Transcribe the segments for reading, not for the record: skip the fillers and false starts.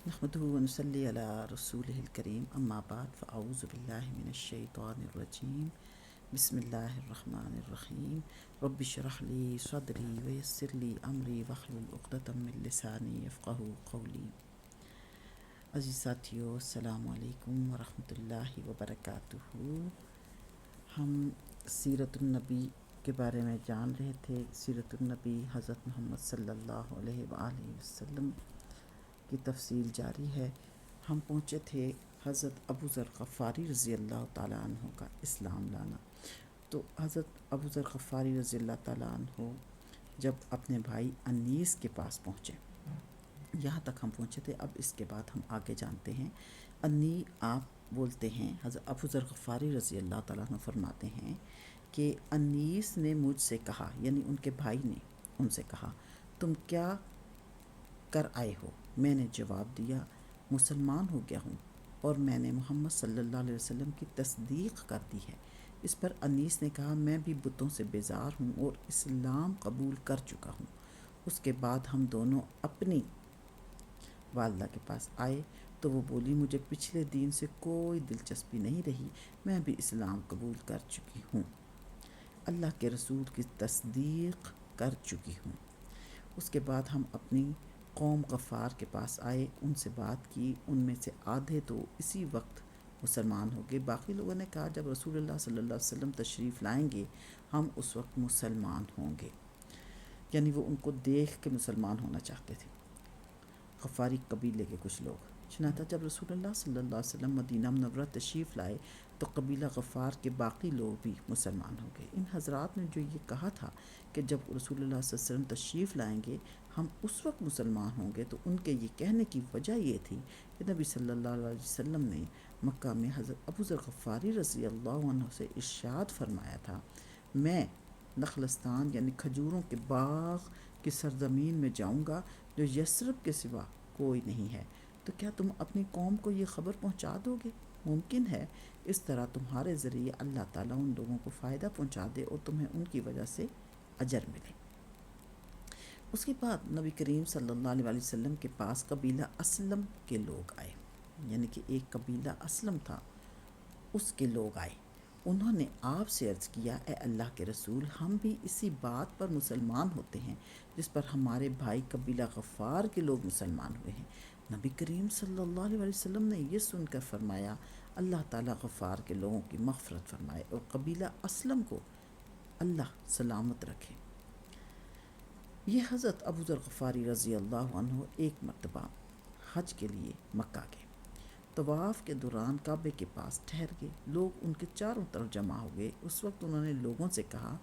نحمده ونصلي على رسوله الكريم اما بعد فاعوذ بالله من الشیطان الرجیم بسم اللہ الرحمن الرحیم رب اشرح لي صدری ویسر لي امری واحلل عقدۃ من لسانی یفقهوا قولی۔ عزیز ساتھیو، السلام علیکم ورحمۃ اللہ وبرکاتہ۔ ہم سیرت النبی کے بارے میں جان رہے تھے۔ سیرت النبی حضرت محمد صلی اللہ علیہ وآلہ وسلم کی تفصیل جاری ہے۔ ہم پہنچے تھے حضرت ابو ذر غفاری رضی اللہ تعالیٰ عنہ کا اسلام لانا۔ تو حضرت ابو ذر غفاری رضی اللہ تعالیٰ عنہ جب اپنے بھائی انیس کے پاس پہنچے، یہاں تک ہم پہنچے تھے۔ اب اس کے بعد ہم آگے جانتے ہیں۔ انی آپ بولتے ہیں، حضرت ابو ذر غفاری رضی اللہ تعالیٰ عنہ فرماتے ہیں کہ انیس نے مجھ سے کہا، یعنی ان کے بھائی نے ان سے کہا، تم کیا کر آئے ہو؟ میں نے جواب دیا، مسلمان ہو گیا ہوں اور میں نے محمد صلی اللہ علیہ وسلم کی تصدیق کر دی ہے۔ اس پر انیس نے کہا، میں بھی بتوں سے بیزار ہوں اور اسلام قبول کر چکا ہوں۔ اس کے بعد ہم دونوں اپنی والدہ کے پاس آئے تو وہ بولی، مجھے پچھلے دین سے کوئی دلچسپی نہیں رہی، میں بھی اسلام قبول کر چکی ہوں، اللہ کے رسول کی تصدیق کر چکی ہوں۔ اس کے بعد ہم اپنی قوم غفار کے پاس آئے، ان سے بات کی۔ ان میں سے آدھے تو اسی وقت مسلمان ہو گئے۔ باقی لوگوں نے کہا جب رسول اللہ صلی اللہ علیہ وسلم تشریف لائیں گے ہم اس وقت مسلمان ہوں گے، یعنی وہ ان کو دیکھ کے مسلمان ہونا چاہتے تھے، غفاری قبیلے کے کچھ لوگ۔ چنانچہ جب رسول اللہ صلی اللہ علیہ وسلم مدینہ منورہ تشریف لائے تو قبیلہ غفار کے باقی لوگ بھی مسلمان ہو گئے۔ ان حضرات نے جو یہ کہا تھا کہ جب رسول اللہ صلی اللہ علیہ وسلم تشریف لائیں گے ہم اس وقت مسلمان ہوں گے، تو ان کے یہ کہنے کی وجہ یہ تھی کہ نبی صلی اللہ علیہ وسلم نے مکہ میں حضرت ابو ذر غفاری رضی اللہ عنہ سے ارشاد فرمایا تھا، میں نخلستان یعنی کھجوروں کے باغ کی سرزمین میں جاؤں گا جو یثرب کے سوا کوئی نہیں ہے، تو کیا تم اپنی قوم کو یہ خبر پہنچا دو گے؟ ممکن ہے اس طرح تمہارے ذریعے اللہ تعالیٰ ان لوگوں کو فائدہ پہنچا دے اور تمہیں ان کی وجہ سے اجر ملے۔ اس کے بعد نبی کریم صلی اللہ علیہ وسلم کے پاس قبیلہ اسلم کے لوگ آئے، یعنی کہ ایک قبیلہ اسلم تھا، اس کے لوگ آئے۔ انہوں نے آپ سے عرض کیا، اے اللہ کے رسول، ہم بھی اسی بات پر مسلمان ہوتے ہیں جس پر ہمارے بھائی قبیلہ غفار کے لوگ مسلمان ہوئے ہیں۔ نبی کریم صلی اللہ علیہ وسلم نے یہ سن کر فرمایا، اللہ تعالیٰ غفار کے لوگوں کی مغفرت فرمائے اور قبیلہ اسلم کو اللہ سلامت رکھے۔ یہ حضرت ابو ذر غفاری رضی اللہ عنہ ایک مرتبہ حج کے لیے مکہ گئے۔ طواف کے دوران کعبے کے پاس ٹھہر گئے، لوگ ان کے چاروں طرف جمع ہو گئے۔ اس وقت انہوں نے لوگوں سے کہا،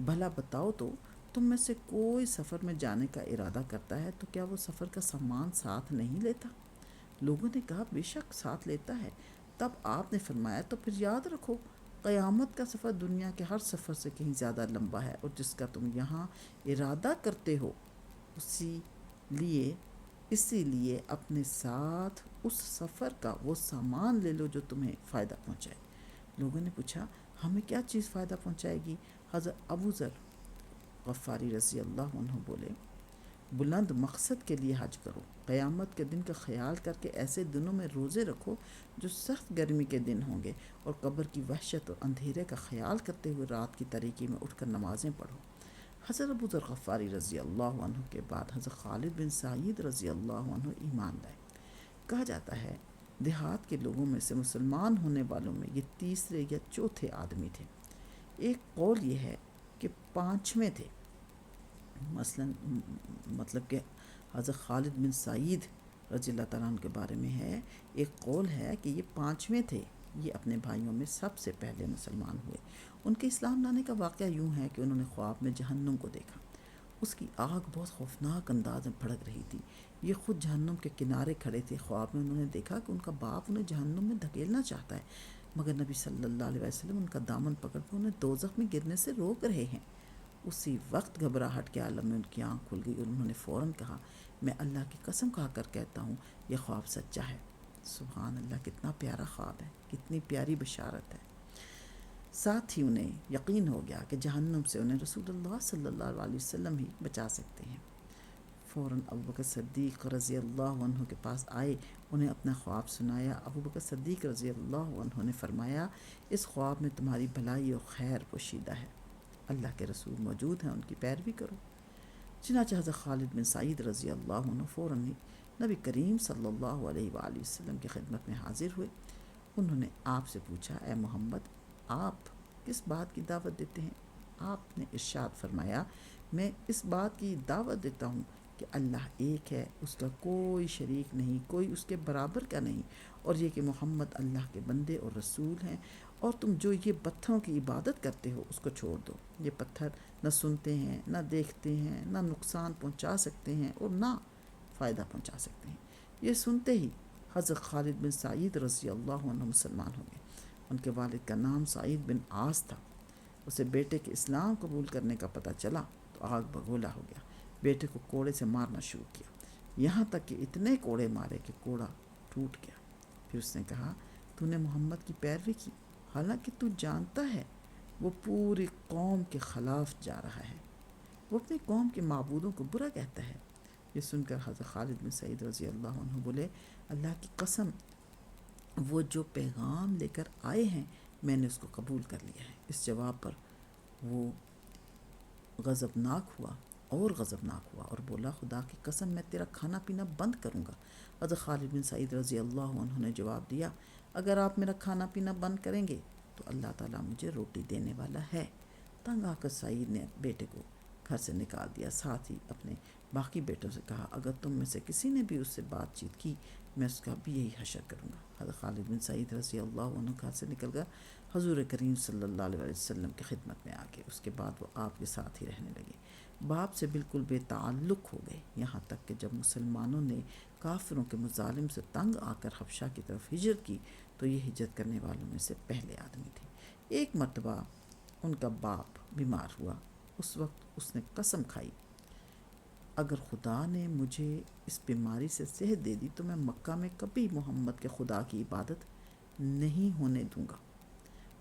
بھلا بتاؤ تو تم میں سے کوئی سفر میں جانے کا ارادہ کرتا ہے تو کیا وہ سفر کا سامان ساتھ نہیں لیتا؟ لوگوں نے کہا، بے شک ساتھ لیتا ہے۔ تب آپ نے فرمایا، تو پھر یاد رکھو قیامت کا سفر دنیا کے ہر سفر سے کہیں زیادہ لمبا ہے، اور جس کا تم یہاں ارادہ کرتے ہو اسی لیے اپنے ساتھ اس سفر کا وہ سامان لے لو جو تمہیں فائدہ پہنچائے۔ لوگوں نے پوچھا، ہمیں کیا چیز فائدہ پہنچائے گی؟ حضرت ابو ذر غفاری رضی اللہ عنہ بولے، بلند مقصد کے لیے حج کرو، قیامت کے دن کا خیال کر کے ایسے دنوں میں روزے رکھو جو سخت گرمی کے دن ہوں گے، اور قبر کی وحشت اور اندھیرے کا خیال کرتے ہوئے رات کی تاریکی میں اٹھ کر نمازیں پڑھو۔ حضرت ابو ذر غفاری رضی اللہ عنہ کے بعد حضرت خالد بن سعید رضی اللہ عنہ ایمان لائے۔ کہا جاتا ہے دیہات کے لوگوں میں سے مسلمان ہونے والوں میں یہ تیسرے یا چوتھے آدمی تھے۔ ایک قول یہ ہے کہ پانچویں تھے، مطلب کہ حضرت خالد بن سعید رضی اللہ تعالیٰ عنہ کے بارے میں ہے، ایک قول ہے کہ یہ پانچویں تھے، یہ اپنے بھائیوں میں سب سے پہلے مسلمان ہوئے۔ ان کے اسلام لانے کا واقعہ یوں ہے کہ انہوں نے خواب میں جہنم کو دیکھا، اس کی آگ بہت خوفناک انداز میں بھڑک رہی تھی، یہ خود جہنم کے کنارے کھڑے تھے۔ خواب میں انہوں نے دیکھا کہ ان کا باپ انہیں جہنم میں دھکیلنا چاہتا ہے، مگر نبی صلی اللہ علیہ وسلم ان کا دامن پکڑ کر انہیں دوزخ میں گرنے سے روک رہے ہیں۔ اسی وقت گھبراہٹ کے عالم میں ان کی آنکھ کھل گئی اور انہوں نے فوراً کہا، میں اللہ کی قسم کھا کر کہتا ہوں یہ خواب سچا ہے۔ سبحان اللہ، کتنا پیارا خواب ہے، کتنی پیاری بشارت ہے۔ ساتھ ہی انہیں یقین ہو گیا کہ جہنم سے انہیں رسول اللہ صلی اللہ علیہ وسلم ہی بچا سکتے ہیں۔ فوراً ابوبکر صدیق رضی اللہ عنہ کے پاس آئے، انہیں اپنا خواب سنایا۔ ابوبکر صدیق رضی اللہ عنہ نے فرمایا اس خواب میں تمہاری بھلائی و خیر پوشیدہ ہے، اللہ کے رسول موجود ہیں، ان کی پیروی کرو۔ چنانچہ حضرت خالد بن سعید رضی اللہ عنہ فوراً ہی نبی کریم صلی اللہ علیہ وآلہ وسلم کی خدمت میں حاضر ہوئے۔ انہوں نے آپ سے پوچھا، اے محمد آپ کس بات کی دعوت دیتے ہیں؟ آپ نے ارشاد فرمایا، میں اس بات کی دعوت دیتا ہوں کہ اللہ ایک ہے، اس کا کوئی شریک نہیں، کوئی اس کے برابر کا نہیں، اور یہ کہ محمد اللہ کے بندے اور رسول ہیں، اور تم جو یہ پتھروں کی عبادت کرتے ہو اس کو چھوڑ دو۔ یہ پتھر نہ سنتے ہیں، نہ دیکھتے ہیں، نہ نقصان پہنچا سکتے ہیں اور نہ فائدہ پہنچا سکتے ہیں۔ یہ سنتے ہی حضرت خالد بن سعید رضی اللہ عنہ مسلمان ہو گئے۔ ان کے والد کا نام سعید بن عاص تھا۔ اسے بیٹے کے اسلام قبول کرنے کا پتہ چلا تو آگ بگولا ہو گیا، بیٹے کو کوڑے سے مارنا شروع کیا، یہاں تک کہ اتنے کوڑے مارے کہ کوڑا ٹوٹ گیا۔ پھر اس نے کہا، تو نے محمد کی پیروی کی، حالانکہ تو جانتا ہے وہ پوری قوم کے خلاف جا رہا ہے، وہ اپنی قوم کے معبودوں کو برا کہتا ہے۔ یہ سن کر حضرت خالد بن سعید رضی اللہ عنہ بولے، اللہ کی قسم، وہ جو پیغام لے کر آئے ہیں میں نے اس کو قبول کر لیا ہے۔ اس جواب پر وہ غضبناک ہوا اور بولا، خدا کی قسم میں تیرا کھانا پینا بند کروں گا۔ حضرت خالد بن سعید رضی اللہ عنہ نے جواب دیا، اگر آپ میرا کھانا پینا بند کریں گے تو اللہ تعالیٰ مجھے روٹی دینے والا ہے۔ تنگ آ کر سعید نے بیٹے کو گھر سے نکال دیا، ساتھ ہی اپنے باقی بیٹوں سے کہا، اگر تم میں سے کسی نے بھی اس سے بات چیت کی میں اس کا بھی یہی حشر کروں گا۔ حضرت خالد بن سعید رضی اللہ عنہ گھر سے نکل کر حضور کریم صلی اللہ علیہ وسلم کی خدمت میں آ گئے۔ اس کے بعد وہ آپ کے ساتھ ہی رہنے لگے، باپ سے بالکل بے تعلق ہو گئے، یہاں تک کہ جب مسلمانوں نے کافروں کے مظالم سے تنگ آ کر حبشہ کی طرف ہجرت کی تو یہ ہجرت کرنے والوں میں سے پہلے آدمی تھے۔ ایک مرتبہ ان کا باپ بیمار ہوا، اس وقت اس نے قسم کھائی، اگر خدا نے مجھے اس بیماری سے صحت دے دی تو میں مکہ میں کبھی محمد کے خدا کی عبادت نہیں ہونے دوں گا۔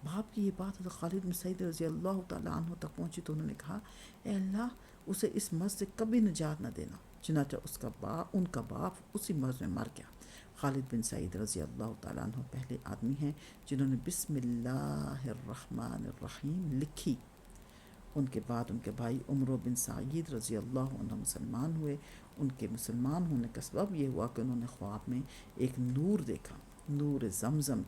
باپ کی یہ بات حضرت خالد بن سعید رضی اللہ تعالیٰ عنہ تک پہنچی تو انہوں نے کہا، اے اللہ اسے اس مرض سے کبھی نجات نہ دینا۔ چنانچہ ان کا باپ اسی مرض میں مر گیا۔ خالد بن سعید رضی اللہ تعالیٰ عنہ پہلے آدمی ہیں جنہوں نے بسم اللہ الرحمن الرحیم لکھی۔ ان کے بعد ان کے بھائی عمرو بن سعید رضی اللہ عنہ مسلمان ہوئے۔ ان کے مسلمان ہونے کا سبب یہ ہوا کہ انہوں نے خواب میں ایک نور دیکھا، نور زمزم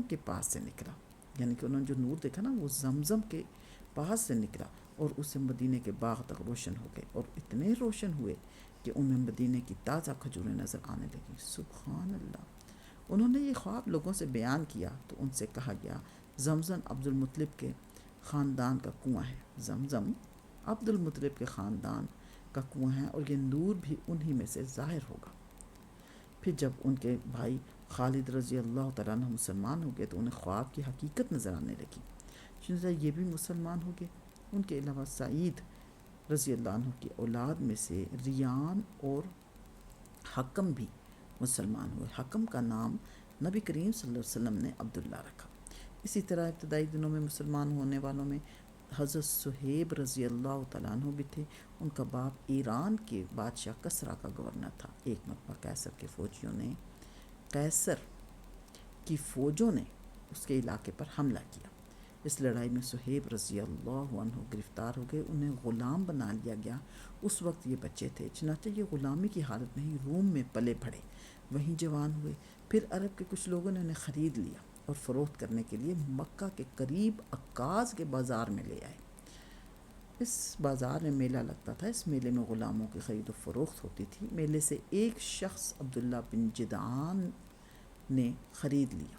کے پاس سے نکلا، یعنی کہ انہوں نے جو نور دیکھا نا وہ زمزم کے پاس سے نکلا اور اسے مدینے کے باغ تک روشن ہو گئے، اور اتنے روشن ہوئے کہ ان میں مدینے کی تازہ کھجوریں نظر آنے لگیں۔ سبحان اللہ۔ انہوں نے یہ خواب لوگوں سے بیان کیا تو ان سے کہا گیا، زمزم عبد المطلب کے خاندان کا کنواں ہے، زمزم عبد المطلب کے خاندان کا کنواں ہے، اور یہ نور بھی انہی میں سے ظاہر ہوگا۔ پھر جب ان کے بھائی خالد رضی اللہ تعالیٰ عنہ مسلمان ہو گئے تو انہیں خواب کی حقیقت نظر آنے لگی، چنانچہ یہ بھی مسلمان ہو گئے۔ ان کے علاوہ سعید رضی اللہ عنہ کی اولاد میں سے ریان اور حکم بھی مسلمان ہوئے۔ حکم کا نام نبی کریم صلی اللہ علیہ وسلم نے عبداللہ رکھا۔ اسی طرح ابتدائی دنوں میں مسلمان ہونے والوں میں حضرت صہیب رضی اللہ تعالیٰ عنہ بھی تھے۔ ان کا باپ ایران کے بادشاہ کسریٰ کا گورنر تھا۔ ایک مرتبہ قیصر کی فوجوں نے اس کے علاقے پر حملہ کیا۔ اس لڑائی میں صہیب رضی اللہ عنہ گرفتار ہو گئے، انہیں غلام بنا لیا گیا۔ اس وقت یہ بچے تھے، چنانچہ یہ غلامی کی حالت میں ہی روم میں پلے بڑھے، وہیں جوان ہوئے۔ پھر عرب کے کچھ لوگوں نے انہیں خرید لیا اور فروخت کرنے کے لیے مکہ کے قریب عکاظ کے بازار میں لے آئے۔ اس بازار میں میلہ لگتا تھا، اس میلے میں غلاموں کی خرید و فروخت ہوتی تھی۔ میلے سے ایک شخص عبداللہ بن جدعان نے خرید لیا۔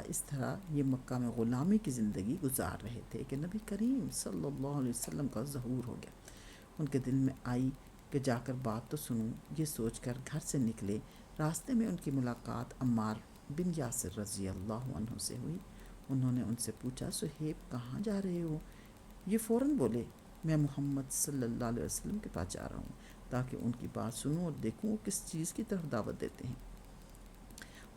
اس طرح یہ مکہ میں غلامی کی زندگی گزار رہے تھے کہ نبی کریم صلی اللہ علیہ وسلم کا ظہور ہو گیا۔ ان کے دل میں آئی کہ جا کر بات تو سنوں، یہ سوچ کر گھر سے نکلے۔ راستے میں ان کی ملاقات عمار بن یاسر رضی اللہ عنہ سے ہوئی۔ انہوں نے ان سے پوچھا، صہیب کہاں جا رہے ہو؟ یہ فوراً بولے، میں محمد صلی اللہ علیہ وسلم کے پاس جا رہا ہوں تاکہ ان کی بات سنوں اور دیکھوں وہ کس چیز کی طرف دعوت دیتے ہیں۔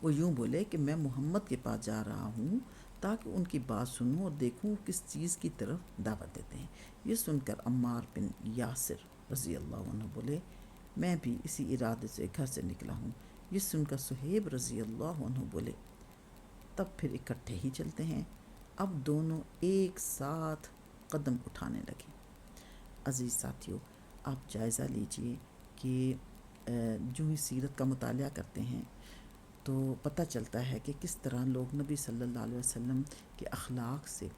وہ یوں بولے کہ میں محمد کے پاس جا رہا ہوں تاکہ ان کی بات سنوں اور دیکھوں کس چیز کی طرف دعوت دیتے ہیں۔ یہ سن کر عمار بن یاسر رضی اللہ عنہ بولے میں بھی اسی ارادے سے گھر سے نکلا ہوں۔ یہ سن کر صہیب رضی اللہ عنہ بولے تب پھر اکٹھے ہی چلتے ہیں۔ اب دونوں ایک ساتھ قدم اٹھانے لگے۔ عزیز ساتھیو، آپ جائزہ لیجئے کہ جو ہی سیرت کا مطالعہ کرتے ہیں تو پتہ چلتا ہے کہ کس طرح لوگ نبی صلی اللہ علیہ وسلم کے اخلاق سے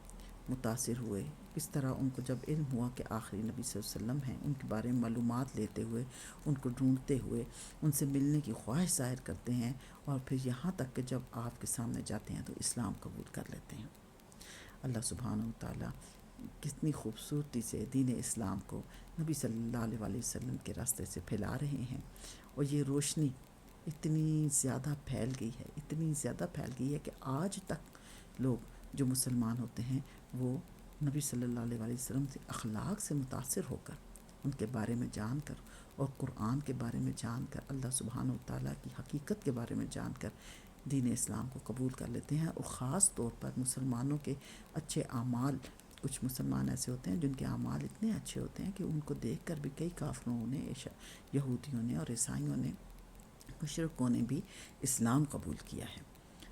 متاثر ہوئے، کس طرح ان کو جب علم ہوا کہ آخری نبی صلی اللہ علیہ وسلم ہیں، ان کے بارے میں معلومات لیتے ہوئے، ان کو ڈھونڈتے ہوئے ان سے ملنے کی خواہش ظاہر کرتے ہیں، اور پھر یہاں تک کہ جب آپ کے سامنے جاتے ہیں تو اسلام قبول کر لیتے ہیں۔ اللہ سبحانہ و تعالیٰ کتنی خوبصورتی سے دین اسلام کو نبی صلی اللہ علیہ وسلم کے راستے سے پھیلا رہے ہیں، اور یہ روشنی اتنی زیادہ پھیل گئی ہے، اتنی زیادہ پھیل گئی ہے کہ آج تک لوگ جو مسلمان ہوتے ہیں وہ نبی صلی اللہ علیہ وسلم سے اخلاق سے متاثر ہو کر، ان کے بارے میں جان کر اور قرآن کے بارے میں جان کر، اللہ سبحانہ و تعالیٰ کی حقیقت کے بارے میں جان کر دین اسلام کو قبول کر لیتے ہیں۔ اور خاص طور پر مسلمانوں کے اچھے اعمال، کچھ مسلمان ایسے ہوتے ہیں جن کے اعمال اتنے اچھے ہوتے ہیں کہ ان کو دیکھ کر بھی کئی کافروں نے، یہودیوں نے اور عیسائیوں نے، مشرکوں نے بھی اسلام قبول کیا ہے۔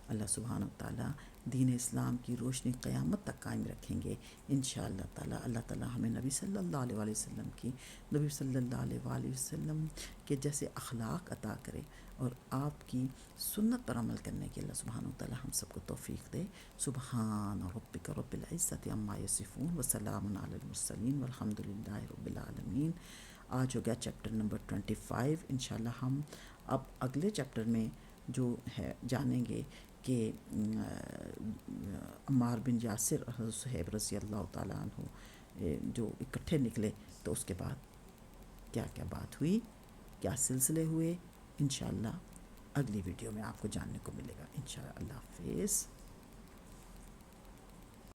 اللہ سبحانہ و تعالیٰ دین اسلام کی روشنی قیامت تک قائم رکھیں گے انشاءاللہ تعالیٰ۔ اللہ تعالیٰ ہمیں نبی صلی اللہ علیہ وسلم کی، نبی صلی اللہ علیہ وسلم کے جیسے اخلاق عطا کرے، اور آپ کی سنت پر عمل کرنے کی اللہ سبحانہ و تعالیٰ ہم سب کو توفیق دے۔ سبحان ربک رب العزت عما یصفون وسلام علی المرسلین والحمد للہ رب العالمین۔ آج ہو گیا چیپٹر نمبر 25۔ انشاءاللہ ہم اب اگلے چیپٹر میں جو ہے جانیں گے کہ عمار بن یاسر اور حضرت صہیب رضی اللہ تعالیٰ عنہ جو اکٹھے نکلے تو اس کے بعد کیا کیا بات ہوئی، کیا سلسلے ہوئے، انشاءاللہ اگلی ویڈیو میں آپ کو جاننے کو ملے گا انشاءاللہ۔ اللہ حافظ۔